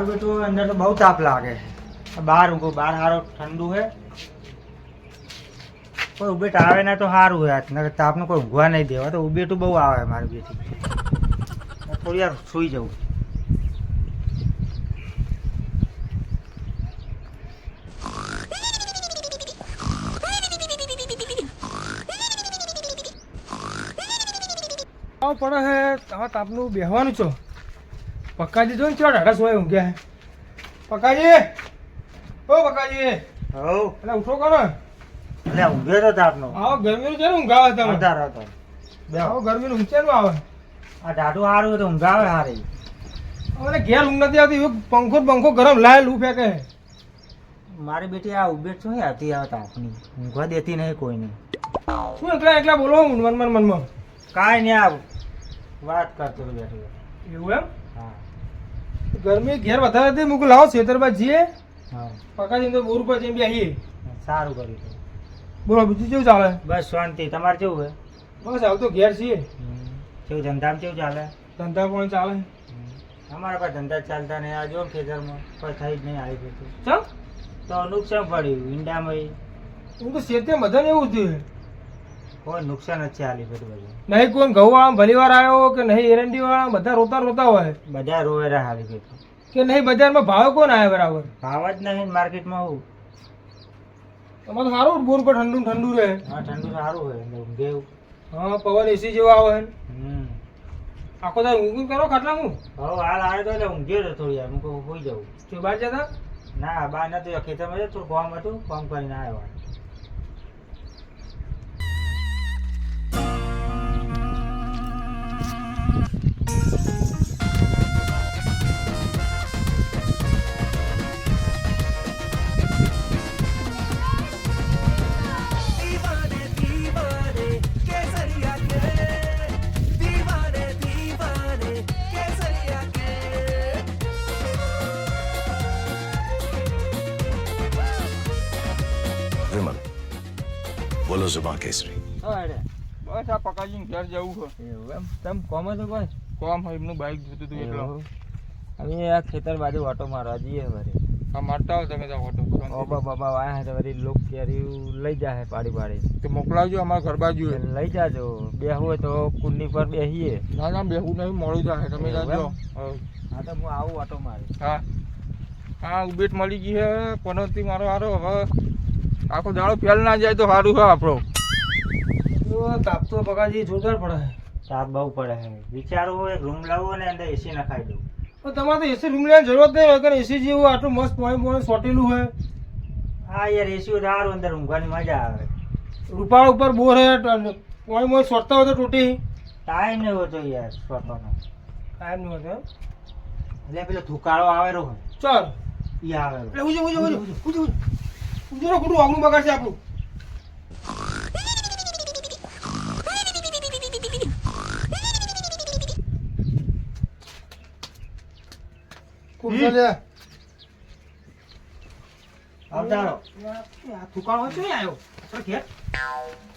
મારું બેટું અંદર તો બહુ તાપ લાગે છે, બહાર ઊંઘો, બહાર સારો ઠંડુ છે, કોઈ ઉબેટ આવે ના તો સારું હોય, નકર તાપનું કોઈ ઊંઘવા નહીં દેવા, તો ઉબેટું બહુ આવે મારી બેટી, થોડી વાર સૂઈ જવું. પડે હે હવે તાપનું બેહવાનું છો. પક્કાજી જો ને ચો ઢાઢા સોય ઊંઘ્યા હે. પક્કાજી, ઓ પક્કાજી, હવ એટલે ઉઠો કરો. એટલે ઊંઘ્યો તો તાપનો. આવો ગરમીનું છે ને ઊંઘ આવે તમે. વધારે હતો. આવો ગરમીનું ઊંઘ છે ને આવે. આ ઢાઢું સારું હોય તો ઊંઘ આવે સારી. હવે ઘેર ઊંઘ નથી આવતી, પંખો ગરમ લાય લૂ ફેંકે. મારી બેટી આ ઉબેટ શું હતી આ તાપની, ઊંઘવા દેતી નહીં કોઈને. શું એકલા બોલો મનમાં. કાંઈ નહીં, આ વાત કરતો હતો બેઠો. એવું એમ? હા ગરમી ઘેર વધારે હતી, મૂકું લાવો ખેતરમાં જઈએ, હા પક્કાજી તો બોર પર જઈને બેસીએ. સારું કર્યું તો. બોલો બીજું કેવું ચાલે? બસ શાંતિ. તમારે કેવું છે? બસ હાલ તો ઘેર છીએ. કેવું ધંધામાં કેવું ચાલે? ધંધા પણ ચાલે. અમારા પાસે ધંધા ચાલતા નહીં, આ જો ને ખેતરમાં કોઈ થઈ જ નહીં આવી ગયું ચમ તો નુકસાન પડ્યું ઈંડામાં, હું તો શેતે બધાને એવું થયું. કોઈ નુકસાન જ છે આલી બધું બધું. નહીં કોઈ ઘઉં વાળા ભલી વાર આવ્યો કે નહીં એરંડી વાળા, બધા રોતા હોય બધા રોવેરા હાલી ગયું કે નહીં બજારમાં ભાવ કોણ આવે બરાબર. ભાવ જ નહીં માર્કેટમાં. હું તમારે સારું બોર પર ઠંડુ રહે. હા ઠંડુ સારું હોય ઊંઘે એવું. હા પવન એસી જેવો આવે. આખો તાર ઊંઘ કરો ખાટલા હું. હવે હાલ આવે તો એટલે ઊંઘ્યો તો થોડી વાર, હું કહું હોઈ જવું. શું બહાર જતા? ના બહાર નતું, ખેતરમાં જતો થોડું કામ હતું, કામ કરીને આવ્યો. વિમલ, બોલો જુબા કેસરી. બસ આ પકાજી ઘેર જવું છે. એવું એમ? તમે કોમ હતું કોઈ? કોમ હોય એમનું બાઈક જોતું હતું એટલે. હવે આ ખેતર બાજુ ઓટો મારવા જઈએ વળી. હા મારતા હોય તમે ત્યાં ઓટો. ઓબા બાબા વાયા છે વળી, લોક કેરી લઈ જાય પાડી. તો મોકલાવજો અમારા ઘર બાજુ. લઈ જાજો. બેહવું હોય તો કુંડી પર બેસીએ. ના બેહું નહીં, મોડું જાય તમે જાજો. હા તો હું આવું ઓટો મારી. હા ઉબેટ મળી ગઈ છે પનોતી મારો હારો. હવે આખો દાડો ફેલ ના જાય તો સારું છે આપણો. તાપ તો બગાજી જોરદાર પડે. તાપ બહુ પડે છે. વિચારું એક રૂમ લાવું ને અંદર એસી નખાઈ દઉં. તો તમારે તો એસી રૂમ લેવાની જરૂરત નહીં હોય, કારણ એસી જેવું આટલું મસ્ત પોઈન્ટ સોટેલું હોય. હા યાર એસી હોય તો સારું, અંદર ઊંઘવાની મજા આવે. રૂપાળ ઉપર બોર હે, પોઈન્ટ સોટતા હોય તો તૂટી. ટાઈમ નહીં હોતો યાર સ્વતનો. ટાઈમ નહીં હોતો. એટલે પેલો ધુકાળો આવેલો હોય. ચાલ ઈ આવેલો. એટલે ઉજો ખોટું આગળું બગાડશે આપણું.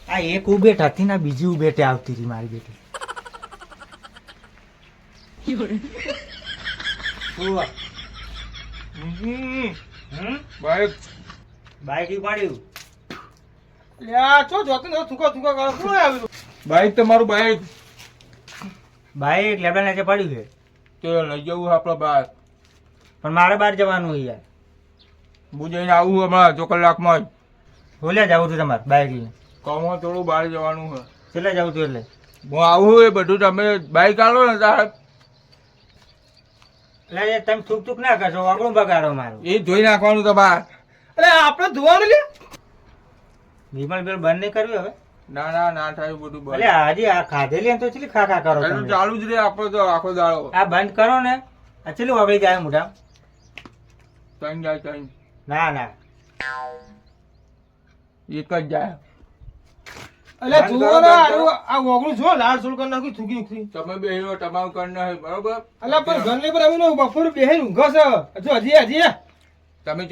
આ એક ઉબેટ હતી ને બીજી ઉબેટે આવતી હતી મારી બેટી. બાઈક ઉપાડ્યું. બાઈક તમારું બાઈક બાઈક લેબડા નીચે પડ્યું છે. તે લઈ જવું આપડે બહાર. પણ મારે બહાર જવાનું હોય યાર. હું જઈને આવું હમણાં 2 કલાકમાં. બોલ્યા જવું છું તમારે બાઈક લઈને? કામમાં થોડું બહાર જવાનું છે. કેટલે જવું છું એટલે? હું આવું એ બધું તમે બાઈક આલો ને તારે. એટલે તમે થૂક ના કરશો, આગળ બગાડો મારું. એ ધોઈ નાખવાનું તો બહાર. અરે આપણે ધોવાનું લે. વિમલ બેલ બંધ નહીં કરવી હવે? ના થાય બધું બંધ. એટલે હજી આ ખાધેલી તો ચેલી ખા કરો તમે? ચાલુ જ રે આપણો તો આખો દાડો. આ બંધ કરો ને, આ ચેલું વગડી જાય મોઢા. ત્રણ જાય. ના એક જ જાય. અલે જુઓ ને આ ઓગળું જો લાલ સોલ કરી નાખી થૂકી ઉખી. તમે બેહ્યો તમારું કર ના બરોબર. અલે પણ ઘરને પર આવીને બપોર બેહીને ઊંઘો છો. જો હજી તમે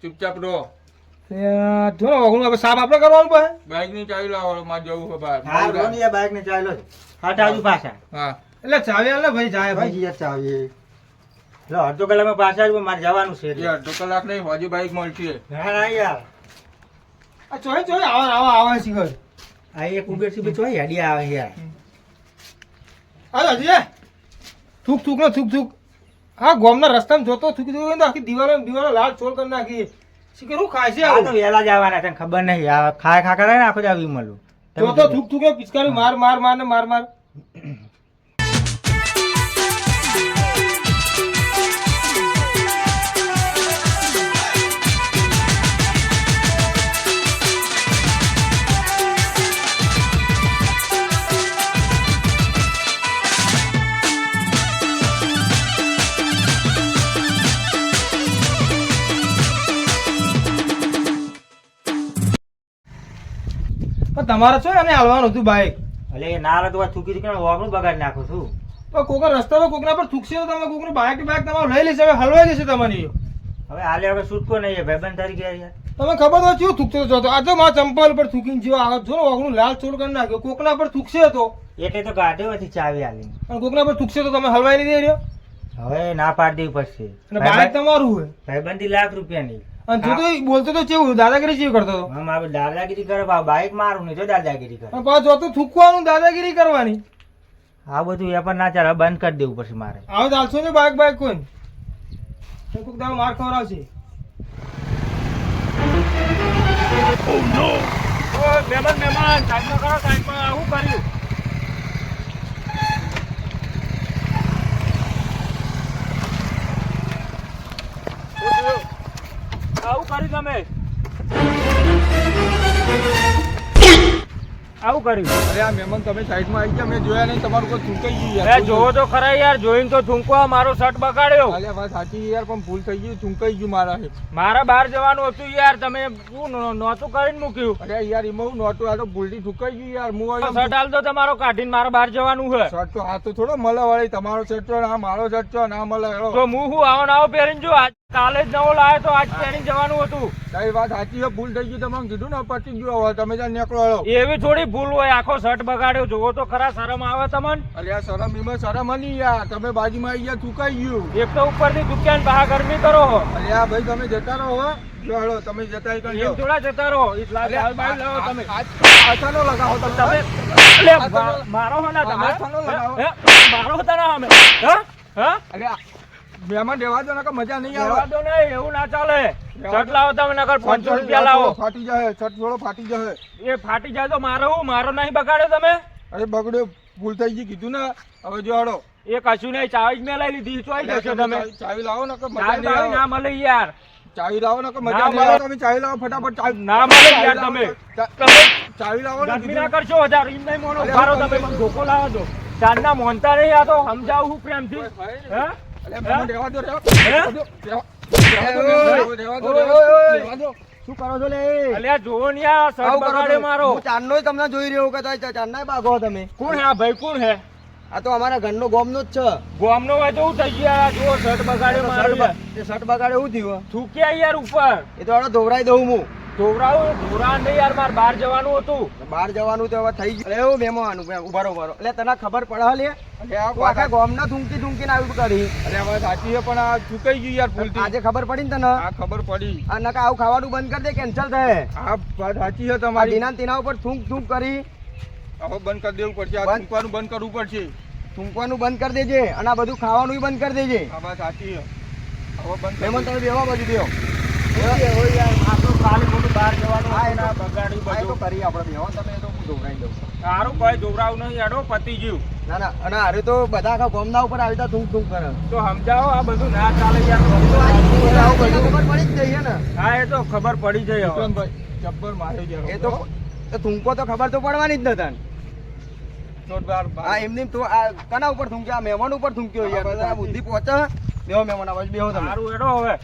ચૂપચાપ રહો. જો ઓગળું હવે સાફ આપણે કરવાનું પડે. બાઈક ની ચાવી લાવો, માં જવું છે બહાર. હા રોની બાઈક ને ચાલ્યો છે. હટાવજો પાછા. હા એટલે ચાવી આલે ભાઈ જાય ભાઈ ચાવી. લો અડધો કલાકમાં પાછા આવું મારે જવાનું છે એટલે. અડધો કલાક નહીં હોજી બાઈક મળશે. ના ના યાર આ ચોય આવા શીખર. આ એક ઉબેર થી બચો હેડી આવે યાર. હાલ હજી થૂક. હા ગોમના રસ્તામાં જોતો થૂકી થૂકી આખી દિવાલો લાલ ચોળ કરી નાખી. શીખર હું ખાય છે આ તો આવું? વહેલા જ આવવાના તને ખબર નહીં આ ખા કરે ને આખો જ આવી મળું જોતો થૂક પિચકારી માર. પણ તમારે છો અને હાલવાનું હતું બાઈક. એટલે એ ના હાલે તો થૂકી થૂકી વાગણું બગાડી નાખું છું. તો કોકના રસ્તામાં કોકના પર થૂકશે તો તમે કોકનું બાઈક તમારું લઈ લેશે. હવે હલવાઈ જશે તમારી. હવે હાલે હવે છૂટકો નહીં ભાઈબંધ તારી ગયા યાર. તમે ખબર તો ચેવું થૂકતો જતો. આ તો મારા ચંપલ પર થૂકીને જેવો આગળ જો ને ઓગણું લાલ ચોળ કરી નાખ્યો. કોકના પર થૂકશે તો એટલે તો ગાઢ્યો હતી ચાવી આલી. અને કોકના પર થૂકશે તો તમે હલવાઈ નહીં દે રહ્યો. હવે ના પાડી દેવી પડશે. અને બાઈક તમારું હોય. ભાઈબંધી ₹1,00,000ની. અને તું તો બોલતો તો ચેવું દાદાગીરી ચેવું કરતો હતો. આમ આપણે દાદાગીરી કરે બાઈક મારું નહીં તો દાદાગીરી કરે. અને પાછું જોતું થૂકવાનું દાદાગીરી કરવાની. આ બધું એ પણ ના ચાલે હવે બંધ કરી દેવું પડશે મારે. આવો ચાલશો ને બાઈક કોઈ કોક દાડો માર ખવડાવશે. મહેમાન સાઈડમાં કરો સાઈડમાં. આવું કર્યું તમે આવું કર્યું. અરે આ મહેમાન તમે સાઈડમાં આવી ગયા મેં જોયા નહીં તમારું કોઈ થૂંકાઈ ગયું અરે જોવો તો ખરા યાર. જોઈને તો થૂંકવા મારો શર્ટ બગાડ્યો. અરે વાત સાચી યાર પણ ભૂલ થઈ ગઈ થૂંકાઈ ગયું મારા. મારા બહાર જવાનું હતું યાર. તમે શું નહોતું કરીને મૂક્યું. અરે યાર એમાં હું નહોતું આ તો ભૂલથી થૂંકાઈ ગયું યાર. હું શર્ટ હાલ તો તમારો કાઢીને મારા બહાર જવાનું છે. શર્ટ તો આ તો થોડો મળે વાળી તમારો શર્ટ તો ના મારો શર્ટ તો ના મળે. તો હું આવો પહેરીને જો આજ કાલે જ નવો લાવ્યો તો આજ પહેરીને જવાનું હતું. તારી વાત સાચી છે ભૂલ થઈ ગઈ. તમને કીધું ને પતી ગયું હવે તમે ત્યાં નીકળો. એવી થોડી ભૂલ હોય. આખો શર્ટ બગાડ્યો. જોવો તો ખરા શરમ આવે તમને. અરે આ શરમ એમાં શરમ નહીં યાર. તમે બાજુમાં આવી ગયા થૂંકાઈ ગયું. એક તો ઉપરથી દુકાન બહાર ગરમી કરો. અરે આ ભાઈ તમે જતા રહો હવે. જો હાલો તમે જતા એમ કરી થોડા જતા રહો. તમે આથાનો લગાવો તમે. મારો હો ના તમે હાથનો લગાવો. મારો હતા ના અમે હા અરે આ મહેમાન રહેવા દો નકર મજા નહીં જવા આવે. દો નહીં. એવું ના ચાલે. શર્ટ લાવો તમે નકર 500 રૂપિયા લાવો. ફાટી જાય શર્ટ થોડો ફાટી જાય. એ ફાટી જાય તો મારો નહીં બગાડ્યો તમે. અરે બગડ્યો ભૂલ થઈ ગઈ કીધું ને. હવે જો હાડો એ કશું નહીં. ચાવી જ મેં લઈ લીધી. ચોઈ જશો તમે. ચાવી લાવો નકર મજા ચાવી નહીં આવે. ના મળે યાર. ચાવી લાવો નકર મજા ના નહીં આવે. મળે. તમે ચાવી લાવો ફટાફટ. ચાવી ના મળે યાર તમે. તમે ચાવી લાવો ને ગરમી ના કરશો 1000. એમ નહીં મોનો ઉભારો તમે મને ધોકો લાવો દો. ચાંદના મોનતા નહીં. આ તો સમજાવું હું પ્રેમથી. હે અરે મહેમાન રહેવા દો રહેવા દો. શું કરો છો લે? અલ્યા જોવો ને આ શર્ટ બગાડે મારો. હું ચાંદનો તમને જોઈ રહ્યો કે ચાંદના ભાગો તમે. કોણ હે આ ભાઈ? કોણ હે? આ તો અમારા ઘરનો ગોમનો જ છે. ગોમનો હોય તો હું થઈ ગયા. જો શર્ટ બગાડે મારો. શર્ટ બગાડે એવું થયું. થૂક્યા યાર ઉપર. એ તો હવે ધોવરાઈ દઉં હું. ધોરા નહીં યાર. મારે બહાર જવાનું હતું. બહાર જવાનું તો હવે થઈ ગયું. અરે એવું મહેમાન ઉભારો એટલે તને ખબર પડે લે. અરે આ તું આખા ગોમના થૂંકીને આવ્યું કરી. અરે હવે સાચી છે પણ આ ચૂકાઈ ગયું યાર ભૂલથી. આજે ખબર પડી ને તને. આ ખબર પડી. આ નકા આવું ખાવાનું બંધ કરી દે. કેન્સલ થાય. આ વાત સાચી છે આ તમારી. દીના તેના ઉપર થૂંક કરી. હવે બંધ કરી દેવું પડશે. આ થૂંકવાનું બંધ કરવું પડશે. થૂંકવાનું બંધ કરી દેજે. અને આ બધું ખાવાનું બંધ કરી દેજે. આ વાત સાચી છે. હવે બંધ મહેમાન તમે બેવા બાજુ દેવો. ખાલી ખોટું બહાર જવાનું હા, હતું ને આ બગાડ્યું આ તો બધું. કરી આપણે બેહો તમે. એ તો હું ધોવરાઈ દઉં. સારું કોઈ ધોવરાવું નહીં. હેડો પતી ગયું. ના ના અને અરે તો બધા આખા ગોમના ઉપર આવી તા થૂંક કરે. તો સમજાવો આ બધું ના ચાલે યાર. આવું બધું ખબર પડી જ જઈએ ને. હા એ તો ખબર પડી જાય હવે. વિક્રમભાઈ જબ્બર મારી ગયા. એ તો થૂંકો તો ખબર તો પડવાની જ નથી. જોરદાર હા એમની તો આ કના ઉપર થૂંક્યો? આ મહેમાન ઉપર થૂંક્યો યાર. આ બુદ્ધિ પહોંચે. બેહો મહેમાન આવાજ બેહો તમે. સારું હેડો હવે.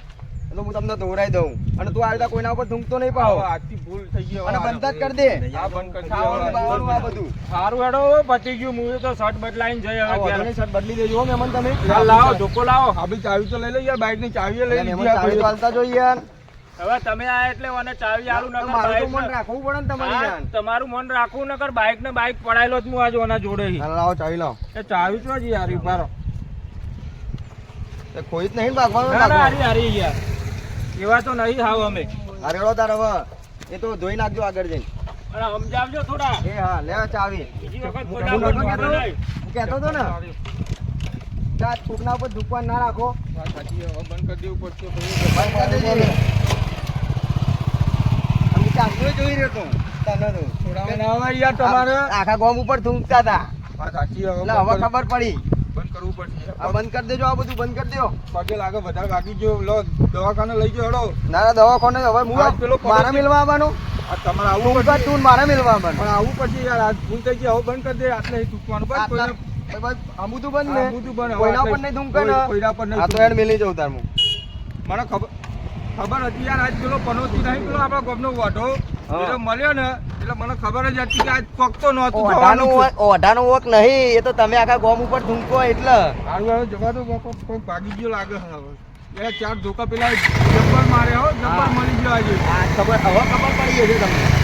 એટલે હું તમને દોરાઈ દઉં. અને તું આવી કોઈના ઉપર થૂંકતો નહીં પાહો. આજથી ભૂલ થઈ ગઈ. અને બંધ જ કરી દે. આ બંધ કરી ખાવાનું બાવાનું આ બધું. સારું હેડો હવે પતી ગયું. હું તો શર્ટ બદલાઈને જઈ આ હવે ઘેર. વાંધો નહીં, શર્ટ બદલી દેજો હો મહેમાન તમે. ચાલ લાવો ધોકો લાવો. હા ભાઈ ચાવી તો લઈ લો યાર. બાઇક ની ચાવી લઈ મહેમાન લીધી ચાવી તો આપણે. હાલતા જોઈએ યાર. હવે તમે આ એટલે મને ચાવી આલું નકર મારું તો મન બાઈક રાખવું પડે ને તમારી યાર. તમારું મન રાખવું નકર બાઈક ને બાઈક પડાયેલો જ હું આજે ઓના જોડે હાલ લાવો ચાવી લાવો. એ ચાવી તો જ યાર ઉભારો. તે કોઈ જ નહીં ભાગવાનું ના ના ભાગવાનું. હારી હારી યાર એવા તો નહીં હાવ અમે હા રેડો તાર હવે એ તો ધોઈ નાખજો આગળ જઈને. અને સમજાવજો થોડા એ હા લે ચાવી. બીજી વખત હું ખોટા નહોતો બોલવાનું કહેતો? નહીં. હું કહેતો હતો ને કે આ થૂકના ઉપર ધૂકવાન ના રાખો. સાચી હવે બંધ કરી દેવું પડશે ભાઈ. બંધ કરી દેજે. અમે ચાંદલો જોઈ રહ્યો તો તને તો. છોડાવવા ના આવે યાર તમારે. આખા ગામ ઉપર થૂંકતા હતા હા, સાચી હવે એટલે હવે ખબર પડી. બંધ કરવું પડશે. આ બંધ કરી દેજો, આ બધું બંધ કરી દો. પગે લાગે વધારે વાગી ગયો લો દવાખાને લઈ ગયો હેડો. ના ના દવાખાને હવે હું આજ પેલો મારા મિલવા આવવાનું. આ તમારે આવું તું પડશે. તું મારા મિલવા આવવાનું. પણ આવું પછી યાર આજ ભૂલ થઈ ગઈ હવે બંધ કરી દે આટલે તૂટવાનું બસ આટલા- કોઈને એ બસ આમું તું બંધ ને. આમું તું બંધ. હવે કોઈના આટલે ઉપર નહીં થૂંકે ને. કોઈના પર નહીં આ તો થૂંકે. એને મિલી જવું તાર હું. મને ખબર હતી યાર આજ પેલો પનોતી નહીં પેલો આપણા ગામનો વાઢો હા. એટલે મળ્યો ને એટલે મને ખબર જ હતી કે આજ પકતો નહોતું ઓઢાનો થવાનું છે. ઓઢાનો વોક નહીં, એ તો તમે આખા ગામ ઉપર થૂંકો એટલે. હારું હવે જવા દો બાપા, કોઈ ભાગી ગયો લાગે છે હવે. એ ચાર ધોકા પેલા જબ્બર મારે હો જબ્બર હા. મળી ગયો આજે. આ ખબર હવે ખબર પડી જશે તમને.